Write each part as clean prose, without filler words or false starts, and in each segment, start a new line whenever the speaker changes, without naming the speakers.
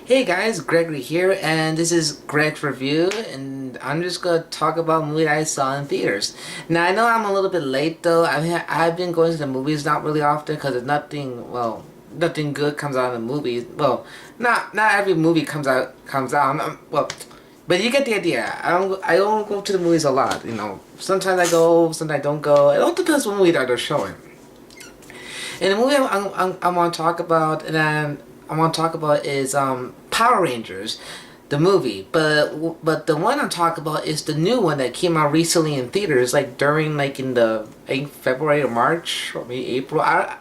Hey guys, Gregory here, and this is Greg's Review, and I'm just gonna talk about a movie that I saw in theaters. Now I know I'm a little bit late though. I've been going to the movies not really often because nothing good comes out of the movies. Well, not every movie comes out. But you get the idea. I don't go to the movies a lot. Sometimes I go, sometimes I don't go. It all depends what movie that they're showing. And the movie I want to talk about, is Power Rangers, the movie. But the one I'm talking about is the new one that came out recently in theaters, like during in the February or March or maybe April. I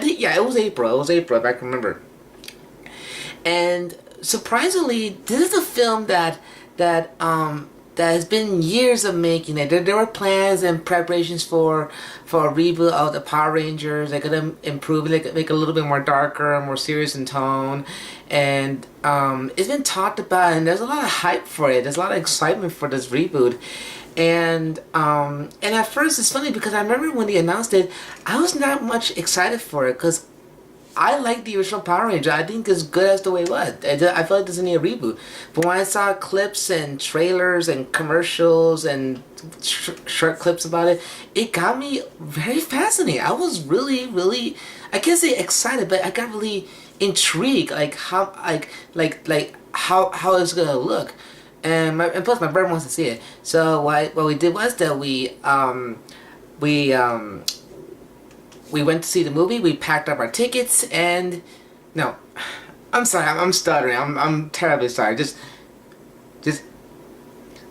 think yeah, it was April. It was April if I can remember. And surprisingly, this is a film that has been years of making it. There were plans and preparations for a reboot of the Power Rangers. They could improve it, they could make it a little bit more darker and more serious in tone. And it's been talked about, and there's a lot of hype for it. There's a lot of excitement for this reboot. And at first it's funny because I remember when they announced it, I was not much excited for it because I like the original Power Ranger. I think it's good as the way it was. I feel like it doesn't need a reboot. But when I saw clips and trailers and commercials and short clips about it, it got me very fascinated. I was really, really, I can't say excited, but I got really intrigued, like how it's gonna look. And plus my brother wants to see it. So what we did was that we we went to see the movie. We packed up our tickets, and no, I'm sorry. I'm stuttering. I'm terribly sorry. Just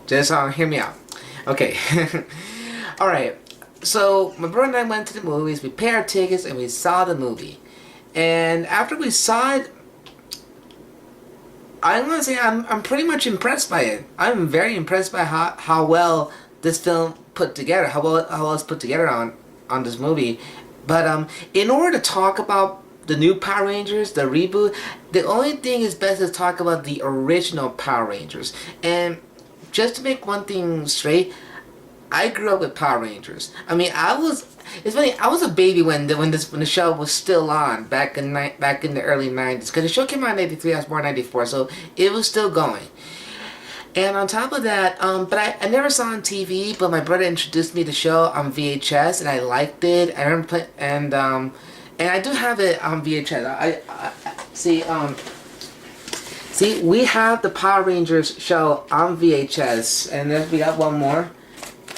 hear me out. Okay. All right. So my brother and I went to the movies. We paid our tickets, and we saw the movie. And after we saw it, I'm gonna say I'm pretty much impressed by it. I'm very impressed by how well this film put together. How well it's put together on this movie. But in order to talk about the new Power Rangers, the reboot, the only thing is best to talk about the original Power Rangers. And just to make one thing straight, I grew up with Power Rangers. I mean, it's funny. I was a baby when the show was still on back in the early '90s. Because the show came out in '83. I was born in '94, so it was still going. And on top of that, but I never saw it on TV, but my brother introduced me to the show on VHS, and I liked it. I remember and I do have it on VHS. I see, we have the Power Rangers show on VHS, and then we got one more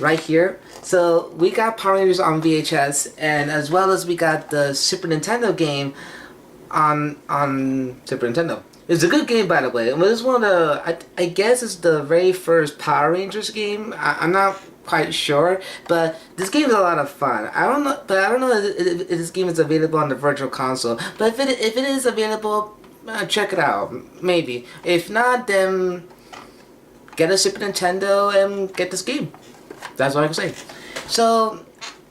right here. So we got Power Rangers on VHS, and as well as we got the Super Nintendo game on Super Nintendo. It's a good game, by the way. It's one of the, I guess it's the very first Power Rangers game. I'm not quite sure, but this game is a lot of fun. I don't know if this game is available on the Virtual Console. But if it is available, check it out. Maybe. If not, then get a Super Nintendo and get this game. That's all I can say. So,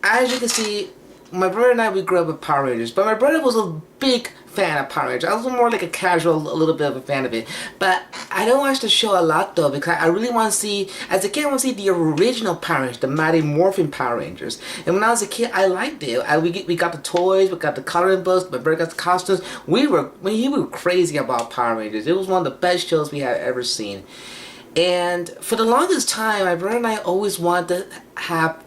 as you can see, my brother and I, we grew up with Power Rangers, but my brother was a big fan of Power Rangers. I was more like a little bit of a fan of it. But I don't watch the show a lot though, because I really want to see, as a kid, I want to see the original Power Rangers, the Mighty Morphin Power Rangers. And when I was a kid, I liked it. We got the toys, we got the coloring books, my brother got the costumes. We were crazy about Power Rangers. It was one of the best shows we had ever seen. And for the longest time, my brother and I always wanted to have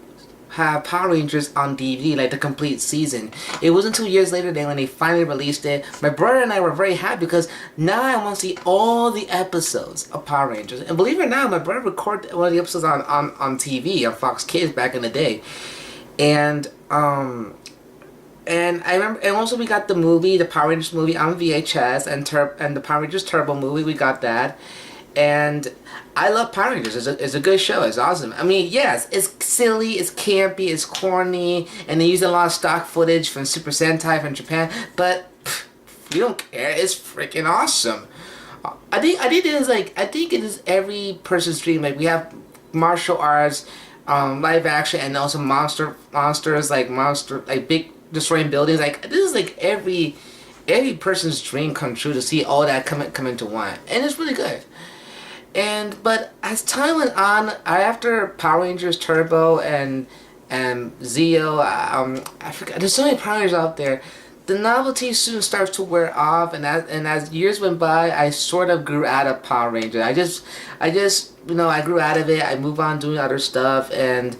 Power Rangers on DVD, like the complete season. It wasn't 2 years later then when they finally released it. My brother and I were very happy because now I want to see all the episodes of Power Rangers. And believe it or not, my brother recorded one of the episodes on TV on Fox Kids back in the day. And I remember, and also we got the movie, the Power Rangers movie on VHS, and the Power Rangers Turbo movie. We got that. And I love Power Rangers. It's a good show. It's awesome. I mean, yes, it's silly, it's campy, it's corny, and they use a lot of stock footage from Super Sentai from Japan. But we don't care. It's freaking awesome. I think it is every person's dream. Like we have martial arts, live action, and also monsters like big destroying buildings. Like this is like every person's dream come true to see all that come into one, and it's really good. But as time went on, after Power Rangers Turbo and Zeo, I forgot. There's so many Power Rangers out there. the novelty soon starts to wear off, and as years went by, I sort of grew out of Power Rangers. I just I grew out of it. I moved on doing other stuff, and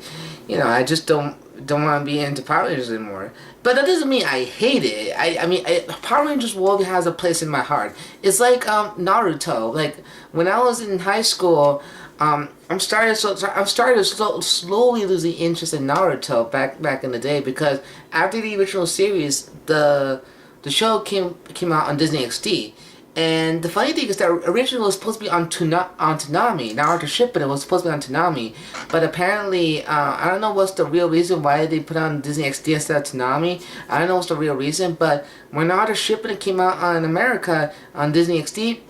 I just don't want to be into Power Rangers anymore. But that doesn't mean I hate it. Power Rangers will always has a place in my heart. It's like Naruto. Like when I was in high school, I'm starting to slowly losing interest in Naruto back in the day, because after the original series, the show came out on Disney XD. And the funny thing is that originally it was supposed to be on Toonami. Naruto Shippuden was supposed to be on Toonami, but apparently I don't know what's the real reason why they put on Disney XD instead of Toonami. I don't know what's the real reason, but when Naruto Shippuden came out on America on Disney XD,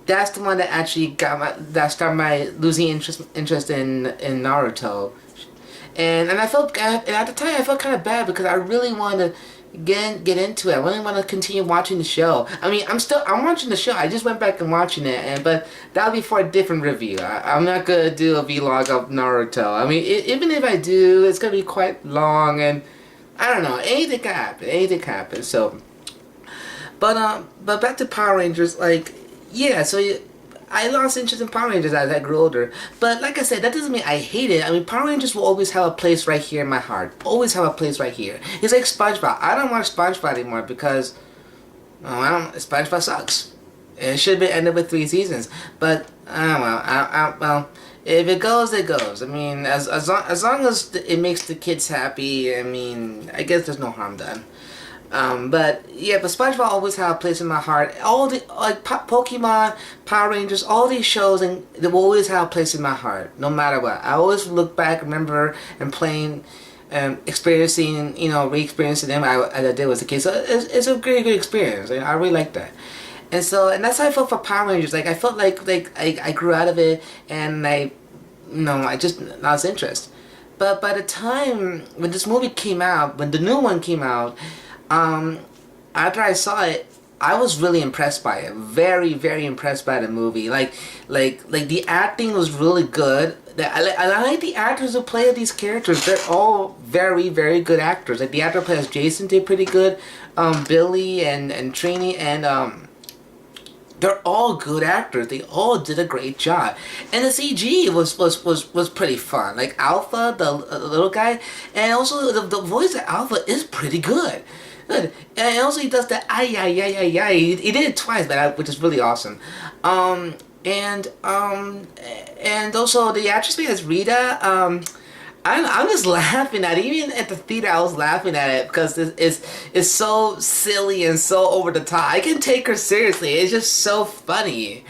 that's the one that actually started my losing interest in Naruto. And I felt, and at the time I felt kind of bad, because I really wanted to get into it. I really want to continue watching the show. I mean, I'm watching the show. I just went back and watching it, but that'll be for a different review. I'm not gonna do a vlog of Naruto. I mean, even if I do, it's gonna be quite long, and I don't know. Anything can happen. Anything can happen. So, but back to Power Rangers. Like, yeah. So I lost interest in Power Rangers as I grew older. But like I said, that doesn't mean I hate it. I mean, Power Rangers will always have a place right here in my heart. Always have a place right here. It's like SpongeBob. I don't watch SpongeBob anymore because SpongeBob sucks. It should have been ended with 3 seasons. But I don't know. Well, if it goes, it goes. I mean, as long as it makes the kids happy, I mean, I guess there's no harm done. But SpongeBob always had a place in my heart. All the Pokemon, Power Rangers, all these shows, and they will always have a place in my heart, no matter what. I always look back, remember, and playing, experiencing, re-experiencing them as I did as a kid. So it's a very good experience. I really like that. And that's how I felt for Power Rangers. Like I felt like I grew out of it, and I just lost interest. But by the time when this movie came out, when the new one came out. After I saw it, I was really impressed by it. Very, very impressed by the movie. Like the acting was really good. I like the actors who play these characters. They're all very, very good actors. Like the actor who plays Jason did pretty good. Billy and Trini and they're all good actors. They all did a great job, and the CG was pretty fun. Like Alpha, the little guy, and also the voice of Alpha is pretty good. Good. And also he does that He did it twice, which is really awesome. And also the actress as Rita. I'm just laughing at it. Even at the theater, I was laughing at it because it's so silly and so over the top. I can take her seriously. It's just so funny.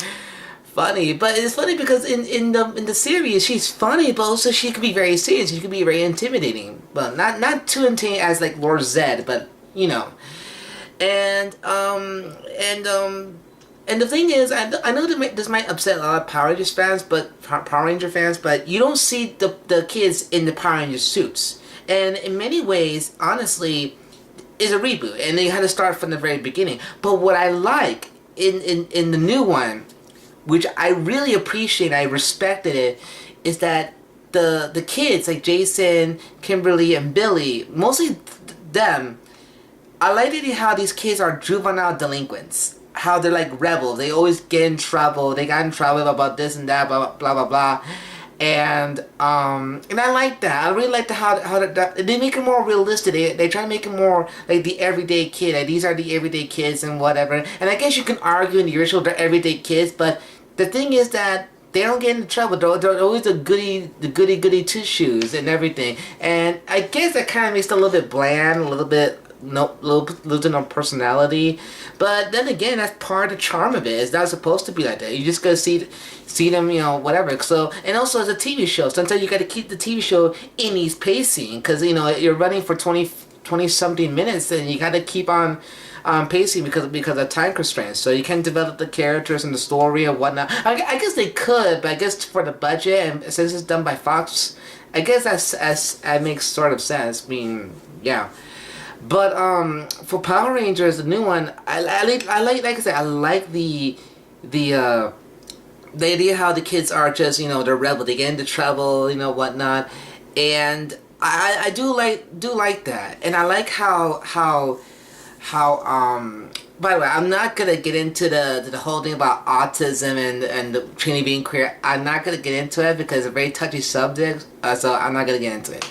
But it's funny because in the series she's funny, but also she could be very serious. She could be very intimidating, but not too intimidating as like Lord Zed, but and the thing is, I know this might upset a lot of Power Ranger fans, but you don't see the kids in the Power Ranger suits, and in many ways, honestly, it's a reboot, and they had to start from the very beginning. But what I like in the new one, which I really appreciate, I respected it, is that the kids like Jason, Kimberly, and Billy, mostly them. I like how these kids are juvenile delinquents. How they're like rebels. They always get in trouble. They got in trouble about this and that, blah blah blah blah. And I like that. I really like how they make it more realistic. They try to make it more like the everyday kid. Like these are the everyday kids and whatever. And I guess you can argue in the original they're everyday kids, but the thing is that they don't get into trouble. They're always the goody two shoes and everything. And I guess that kind of makes it a little bit bland, a little bit no personality. But then again, that's part of the charm of it. It's not supposed to be like that. You just gotta see them, whatever. So, and also as a TV show, sometimes you gotta keep the TV show in its pacing, because you're running for 20 something minutes, and you gotta keep on pacing because of time constraints. So you can develop the characters and the story and whatnot. I guess they could, but I guess for the budget, and since it's done by Fox, I guess that makes sort of sense. I mean, yeah. But for Power Rangers, the new one, I like I said, I like the idea how the kids are just they're rebel, they get into trouble, whatnot, and I do like that, and I like how By the way, I'm not gonna get into the whole thing about autism and the Trini being queer. I'm not gonna get into it because it's a very touchy subject. So I'm not gonna get into it.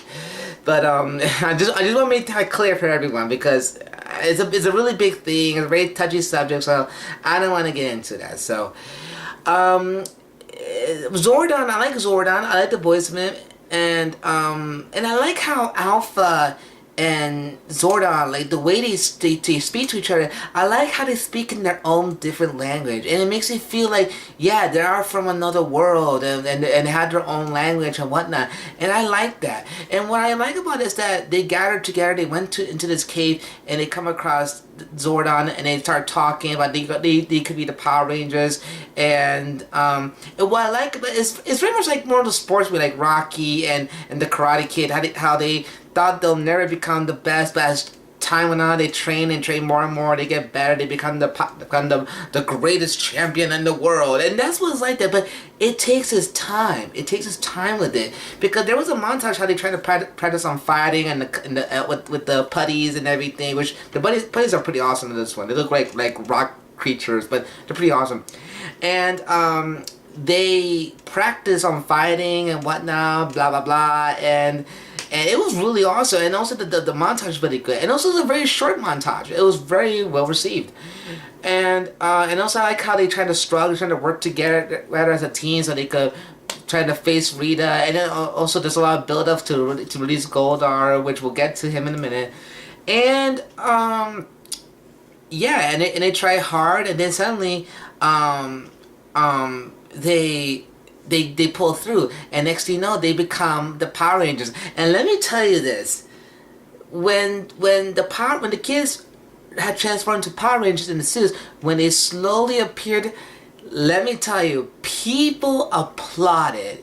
But I just want to make that clear for everyone because it's a really big thing. It's a very touchy subject. So I don't want to get into that. So Zordon, I like Zordon. I like the voice of him, and I like how Alpha and Zordon, like the way they speak to each other. I like how they speak in their own different language, and it makes me feel like yeah, they are from another world, and they have their own language and whatnot. And I like that. And what I like about it is that they gathered together. They went into this cave and they come across Zordon and they start talking about they could be the Power Rangers. And what I like about it's very much like more of the sports with like Rocky and the Karate Kid, how they thought they'll never become the best, but as time went on, they train and train more and more. They get better. They become the greatest champion in the world, and that's what it's like that. But it takes its time. It takes its time with it because there was a montage how they try to practice on fighting and with the putties and everything. Which the putties are pretty awesome in this one. They look like rock creatures, but they're pretty awesome. And they practice on fighting and whatnot, blah blah blah, and it was really awesome. And also the montage was really good. And also it was a very short montage. It was very well received. And also I like how they try to struggle, trying to work together as a team so they could try to face Rita. And then also there's a lot of build up to release Goldar, which we'll get to him in a minute. And yeah, and they try hard, and then suddenly they pull through, and next thing you know, they become the Power Rangers. And let me tell you this: when the kids had transformed to Power Rangers in the suits, when they slowly appeared, let me tell you, people applauded.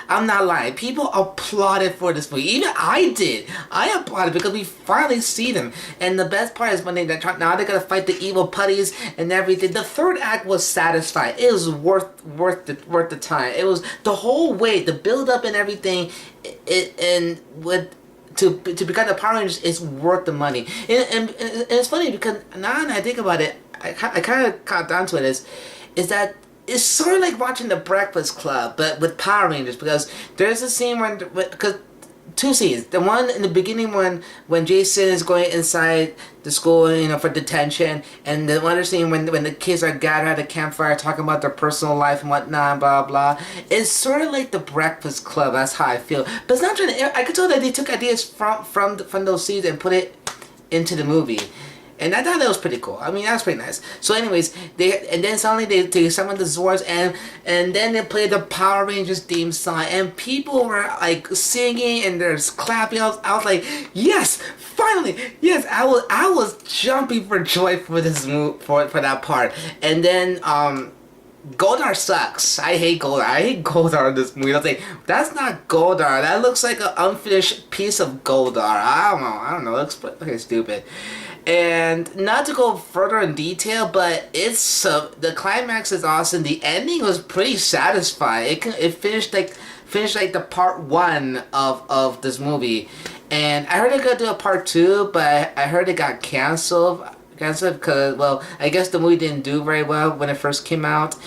I'm not lying. People applauded for this movie. Even I did. I applauded because we finally see them. And the best part is when now they're gonna fight the evil putties and everything. The third act was satisfying. It was worth the time. It was the whole way, the build up and everything. To become the Power Rangers is worth the money. And it's funny because now that I think about it, I kind of caught down to it is that it's sort of like watching The Breakfast Club, but with Power Rangers, because there's a scene because two scenes. The one in the beginning when Jason is going inside the school, for detention, and the other scene when the kids are gathered at a campfire talking about their personal life and whatnot, blah blah. It's sort of like The Breakfast Club. That's how I feel. But it's not trying to. I could tell that they took ideas from those scenes and put it into the movie. And I thought that was pretty cool. I mean, that was pretty nice. So anyways, then suddenly they summoned the Zords, and then they played the Power Rangers theme song, and people were like singing and there's clapping. I was like, yes, finally, yes. I was jumping for joy for this for that part. And then Goldar sucks. I hate Goldar. I hate Goldar in this movie. I was like, that's not Goldar. That looks like an unfinished piece of Goldar. I don't know. It looks okay, stupid. And not to go further in detail, but it's the climax is awesome. The ending was pretty satisfying. It finished like the part one of this movie, and I heard they're gonna do a part two, but I heard it got canceled because, well, I guess the movie didn't do very well when it first came out,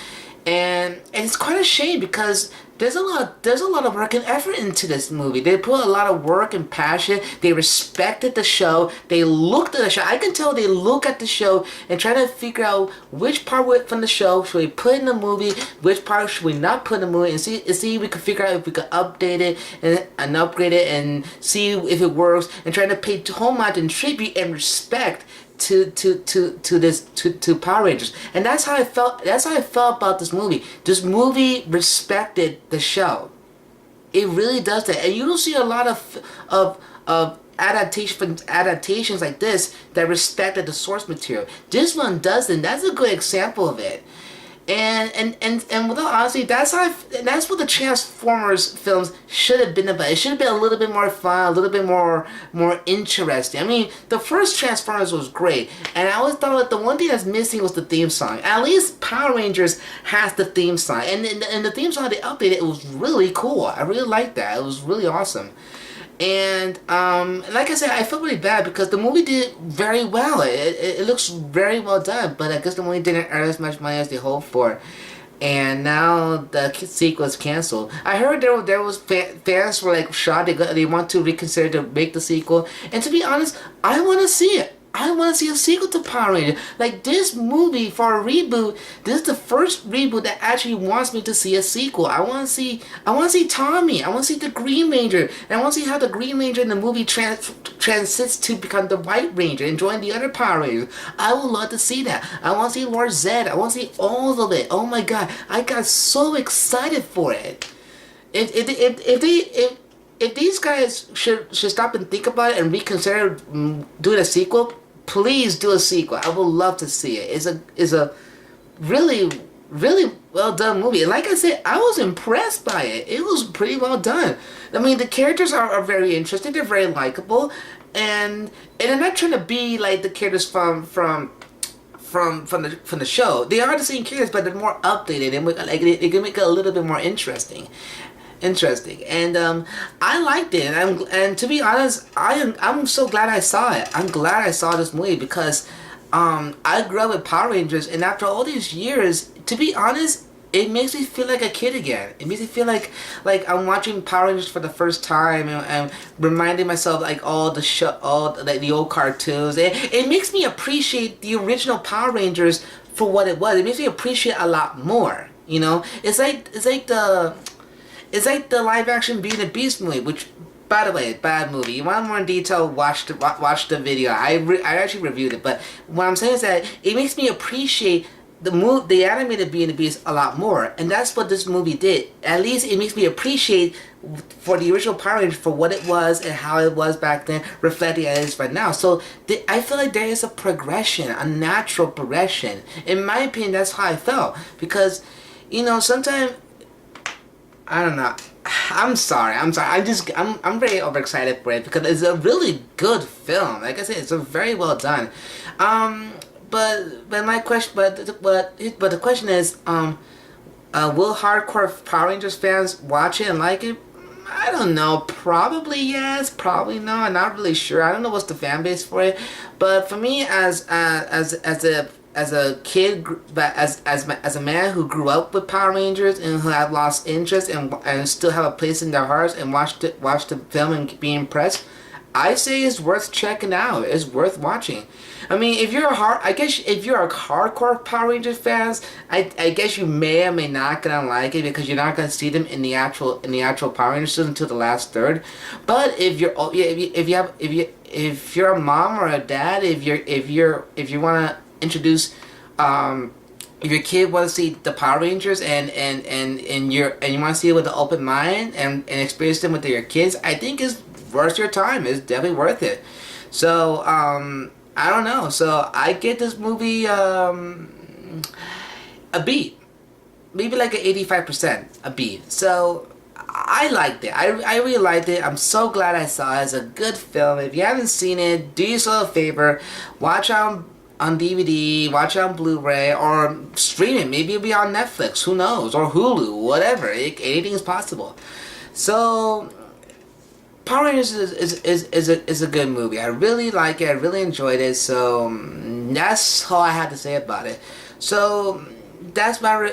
and it's quite a shame because there's a lot of work and effort into this movie. They put a lot of work and passion. They respected the show. They looked at the show. I can tell they look at the show and try to figure out which part from the show should we put in the movie, which part should we not put in the movie, and see if we can figure out if we can update it and upgrade it and see if it works, and trying to pay homage and tribute and respect to Power Rangers. And that's how I felt about this movie. This movie respected the show. It really does that. And you don't see a lot of adaptations like this that respected the source material. This one doesn't. That's a good example of it. And without honesty, that's what the Transformers films should have been about. It should have been a little bit more fun, a little bit more interesting. I mean, the first Transformers was great, and I always thought that the one thing that's missing was the theme song. At least Power Rangers has the theme song, and the theme song they updated, it was really cool. I really liked that. It was really awesome. And like I said, I feel really bad because the movie did very well. It looks very well done, but I guess the movie didn't earn as much money as they hoped for. And now the sequel is canceled. I heard there was fans were like shocked. They want to reconsider to make the sequel. And to be honest, I want to see it. I want to see a sequel to Power Rangers. Like this movie for a reboot. This is the first reboot that actually wants me to see a sequel. I want to see. I want to see Tommy. I want to see the Green Ranger. And I want to see how the Green Ranger in the movie transits to become the White Ranger and join the other Power Rangers. I would love to see that. I want to see Lord Zed. I want to see all of it. Oh my god! I got so excited for it. If these guys should stop and think about it and reconsider doing a sequel, please do a sequel. I would love to see it. It's a really well done movie. And like I said, I was impressed by it. It was pretty well done. I mean, the characters are very interesting. They're very likable, and they're not trying to be like the characters from the show. They are the same characters, but they're more updated and like they can make it a little bit more interesting. And I liked it, and to be honest, I'm so glad I saw it. I'm glad I saw this movie because I grew up with Power Rangers, and after all these years, to be honest, it makes me feel like a kid again. It makes me feel like I'm watching Power Rangers for the first time and reminding myself like all the old cartoons. It makes me appreciate the original Power Rangers for what it was. It makes me appreciate a lot more. You know, it's like the live action Beauty and the Beast movie, which, by the way, bad movie. You want more in detail, watch the video. I actually reviewed it, but what I'm saying is that it makes me appreciate the animated Beauty and the Beast a lot more, and that's what this movie did. At least it makes me appreciate for the original Power Rangers for what it was and how it was back then, reflecting as it is right now. So I feel like there is a progression, a natural progression. In my opinion, that's how I felt because, you know, sometimes. I don't know. I'm sorry. I'm very overexcited for it because it's a really good film. Like I said, it's a very well done. But my question, but the question is, will hardcore Power Rangers fans watch it and like it? I don't know. Probably yes. Probably no. I'm not really sure. I don't know what's the fan base for it. But for me, as a kid, but as a man who grew up with Power Rangers and who have lost interest and still have a place in their hearts and watched the film and be impressed, I say it's worth checking out. It's worth watching. I mean, if you're a hardcore Power Rangers fans, I guess you may or may not gonna like it because you're not gonna see them in the actual Power Rangers until the last third. But if you're a mom or a dad, if you wanna introduce if your kid wants to see the Power Rangers and you want to see it with an open mind and experience them with your kids, I think it's worth your time. It's definitely worth it. So I don't know. So I get this movie a B, maybe like an 85%, a B. So I liked it. I really liked it. I'm so glad I saw it. It's a good film. If you haven't seen it, do yourself a favor, watch on DVD, watch it on Blu-ray, or stream it. Maybe it'll be on Netflix. Who knows? Or Hulu. Whatever. Anything is possible. So Power Rangers is a good movie. I really like it. I really enjoyed it. So that's all I had to say about it. So that's my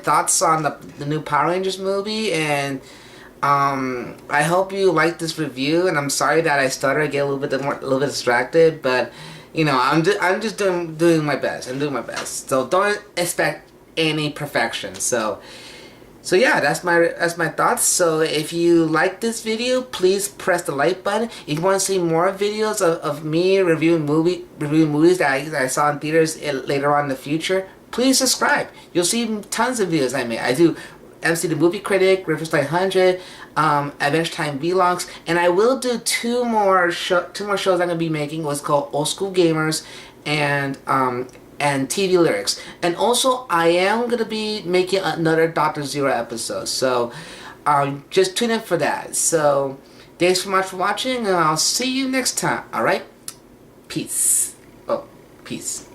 thoughts on the new Power Rangers movie, and I hope you like this review. And I'm sorry that I stuttered, I get a little bit distracted, but you know, I'm just doing my best. I'm doing my best. So don't expect any perfection. So yeah, that's my thoughts. So if you like this video, please press the like button. If you want to see more videos of me reviewing movies that I saw in theaters later on in the future, please subscribe. You'll see tons of videos I make. I do MC the Movie Critic, Rivers 900, Adventure Time Vlogs, and I will do two more shows I'm gonna be making. What's called Old School Gamers and TV Lyrics. And also, I am gonna be making another Dr. Zero episode. So just tune in for that. So thanks so much for watching, and I'll see you next time. All right, peace. Oh, peace.